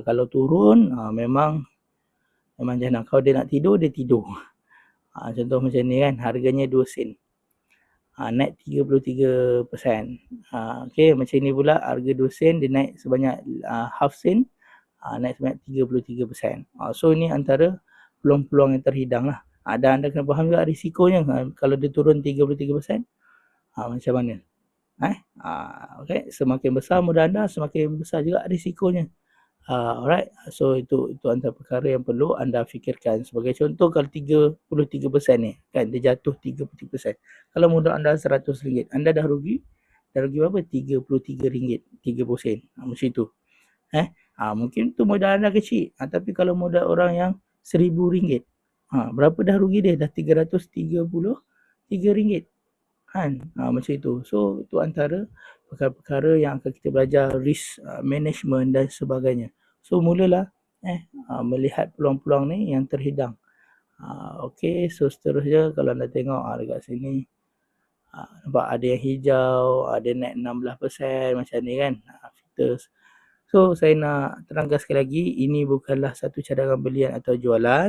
Kalau turun memang jangan. Kalau dia nak tidur, dia tidur. Contoh macam ni kan, harganya 2 sen. Naik 33%. Okey, macam ni pula harga 2 sen dia naik sebanyak half sen, naik sebanyak 33%. So ni antara peluang-peluang yang terhidang lah. Dan anda kena faham juga risikonya. Kalau dia turun 33%, macam mana? Okay, semakin besar modal anda, semakin besar juga risikonya. Alright, so itu antara perkara yang perlu anda fikirkan. Sebagai contoh, kalau 33% ni kan, dia jatuh 33%. Kalau modal anda RM100, anda dah rugi berapa? RM33, 30 sen. Macam itu. Mungkin tu modal anda kecil, tapi kalau modal orang yang RM1,000, berapa dah rugi dia? Dah RM333 kan. Macam itu. So itu antara perkara-perkara yang akan kita belajar, risk management dan sebagainya. So mulalah melihat peluang-peluang ni yang terhidang. Okey, so seterusnya kalau anda tengok dekat sini, nampak ada yang hijau, ada naik 16% macam ni kan. So saya nak terangkan sekali lagi, ini bukanlah satu cadangan belian atau jualan.